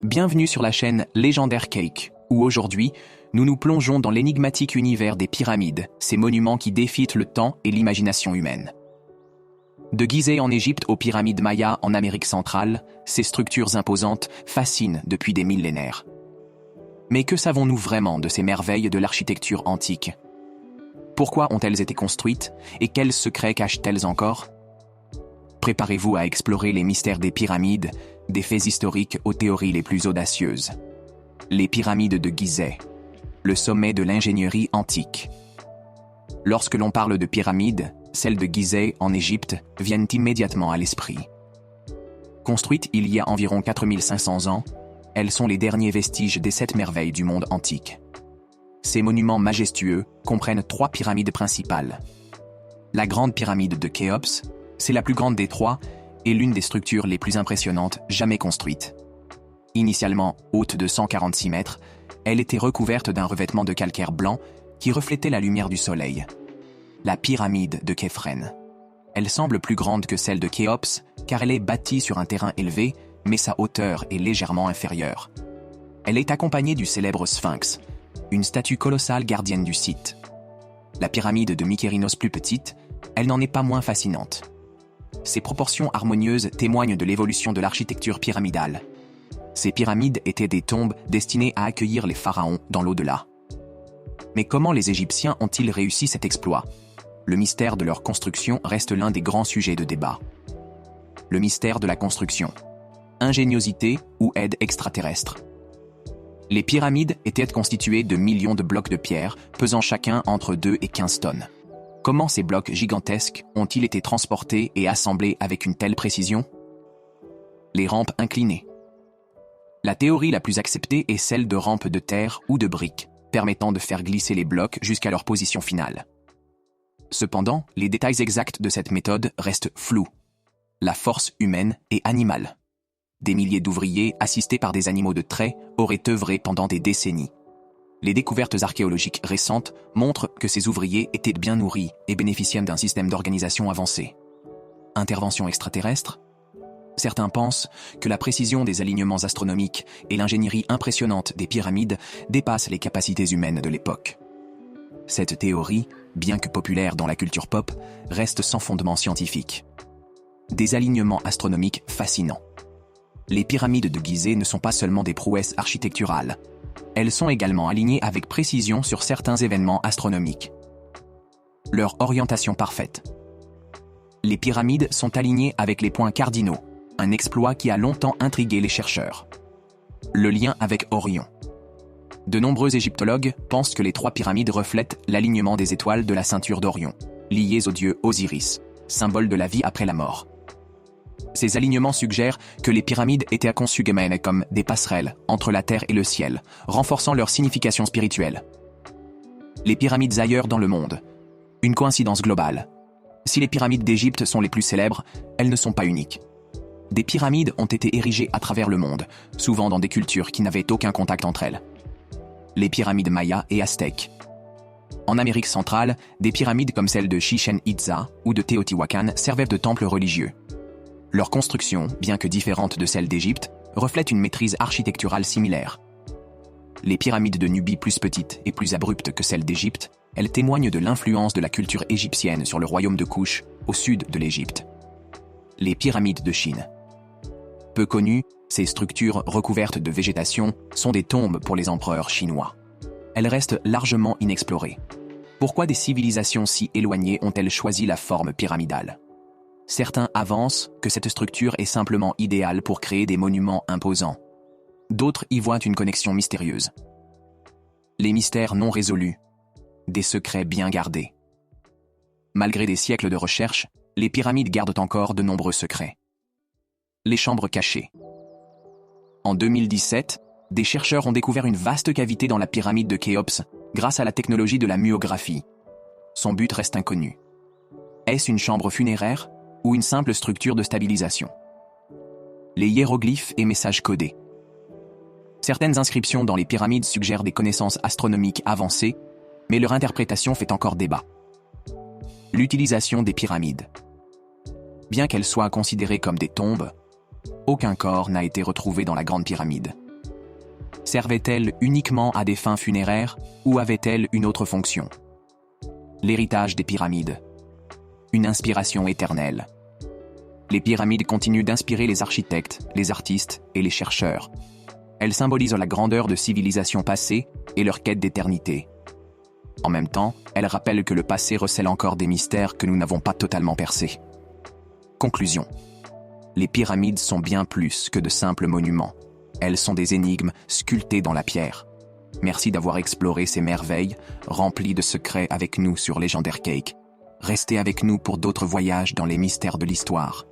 Bienvenue sur la chaîne Légendaire Cake, où aujourd'hui, nous nous plongeons dans l'énigmatique univers des pyramides, ces monuments qui défient le temps et l'imagination humaine. De Gizeh en Égypte aux pyramides mayas en Amérique centrale, ces structures imposantes fascinent depuis des millénaires. Mais que savons-nous vraiment de ces merveilles de l'architecture antique? Pourquoi ont-elles été construites et quels secrets cachent-elles encore? Préparez-vous à explorer les mystères des pyramides, des faits historiques aux théories les plus audacieuses. Les pyramides de Gizeh, le sommet de l'ingénierie antique. Lorsque l'on parle de pyramides, celles de Gizeh en Égypte viennent immédiatement à l'esprit. Construites il y a environ 4500 ans, elles sont les derniers vestiges des 7 merveilles du monde antique. Ces monuments majestueux comprennent 3 pyramides principales. La grande pyramide de Khéops, c'est la plus grande des 3 et l'une des structures les plus impressionnantes jamais construites. Initialement haute de 146 mètres, elle était recouverte d'un revêtement de calcaire blanc qui reflétait la lumière du soleil. La pyramide de Khéphren. Elle semble plus grande que celle de Khéops car elle est bâtie sur un terrain élevé, mais sa hauteur est légèrement inférieure. Elle est accompagnée du célèbre Sphinx, une statue colossale gardienne du site. La pyramide de Mykérinos plus petite, elle n'en est pas moins fascinante. Ses proportions harmonieuses témoignent de l'évolution de l'architecture pyramidale. Ces pyramides étaient des tombes destinées à accueillir les pharaons dans l'au-delà. Mais comment les Égyptiens ont-ils réussi cet exploit? Le mystère de leur construction reste l'un des grands sujets de débat. Le mystère de la construction. Ingéniosité ou aide extraterrestre? Les pyramides étaient constituées de millions de blocs de pierre, pesant chacun entre 2 et 15 tonnes. Comment ces blocs gigantesques ont-ils été transportés et assemblés avec une telle précision? Les rampes inclinées. La théorie la plus acceptée est celle de rampes de terre ou de briques, permettant de faire glisser les blocs jusqu'à leur position finale. Cependant, les détails exacts de cette méthode restent flous. La force humaine est animale. Des milliers d'ouvriers, assistés par des animaux de trait, auraient œuvré pendant des décennies. Les découvertes archéologiques récentes montrent que ces ouvriers étaient bien nourris et bénéficiaient d'un système d'organisation avancé. Intervention extraterrestre? Certains pensent que la précision des alignements astronomiques et l'ingénierie impressionnante des pyramides dépassent les capacités humaines de l'époque. Cette théorie, bien que populaire dans la culture pop, reste sans fondement scientifique. Des alignements astronomiques fascinants. Les pyramides de Gizeh ne sont pas seulement des prouesses architecturales. Elles sont également alignées avec précision sur certains événements astronomiques. Leur orientation parfaite. Les pyramides sont alignées avec les points cardinaux, un exploit qui a longtemps intrigué les chercheurs. Le lien avec Orion. De nombreux égyptologues pensent que les 3 pyramides reflètent l'alignement des étoiles de la ceinture d'Orion, liées au dieu Osiris, symbole de la vie après la mort. Ces alignements suggèrent que les pyramides étaient conçues comme des passerelles entre la terre et le ciel, renforçant leur signification spirituelle. Les pyramides ailleurs dans le monde. Une coïncidence globale. Si les pyramides d'Égypte sont les plus célèbres, elles ne sont pas uniques. Des pyramides ont été érigées à travers le monde, souvent dans des cultures qui n'avaient aucun contact entre elles. Les pyramides mayas et aztèques. En Amérique centrale, des pyramides comme celles de Chichén Itzá ou de Teotihuacan servaient de temples religieux. Leur construction, bien que différente de celle d'Égypte, reflète une maîtrise architecturale similaire. Les pyramides de Nubie plus petites et plus abruptes que celles d'Égypte, elles témoignent de l'influence de la culture égyptienne sur le royaume de Kouch, au sud de l'Égypte. Les pyramides de Chine. Peu connues, ces structures recouvertes de végétation sont des tombes pour les empereurs chinois. Elles restent largement inexplorées. Pourquoi des civilisations si éloignées ont-elles choisi la forme pyramidale? Certains avancent que cette structure est simplement idéale pour créer des monuments imposants. D'autres y voient une connexion mystérieuse. Les mystères non résolus. Des secrets bien gardés. Malgré des siècles de recherche, les pyramides gardent encore de nombreux secrets. Les chambres cachées. En 2017, des chercheurs ont découvert une vaste cavité dans la pyramide de Khéops grâce à la technologie de la myographie. Son but reste inconnu. Est-ce une chambre funéraire ou une simple structure de stabilisation? Les hiéroglyphes et messages codés. Certaines inscriptions dans les pyramides suggèrent des connaissances astronomiques avancées, mais leur interprétation fait encore débat. L'utilisation des pyramides. Bien qu'elles soient considérées comme des tombes, aucun corps n'a été retrouvé dans la Grande Pyramide. Servaient-elles uniquement à des fins funéraires ou avaient-elles une autre fonction? L'héritage des pyramides. Une inspiration éternelle. Les pyramides continuent d'inspirer les architectes, les artistes et les chercheurs. Elles symbolisent la grandeur de civilisations passées et leur quête d'éternité. En même temps, elles rappellent que le passé recèle encore des mystères que nous n'avons pas totalement percés. Conclusion. Les pyramides sont bien plus que de simples monuments. Elles sont des énigmes sculptées dans la pierre. Merci d'avoir exploré ces merveilles, remplies de secrets avec nous sur Legendary Cake. Restez avec nous pour d'autres voyages dans les mystères de l'histoire.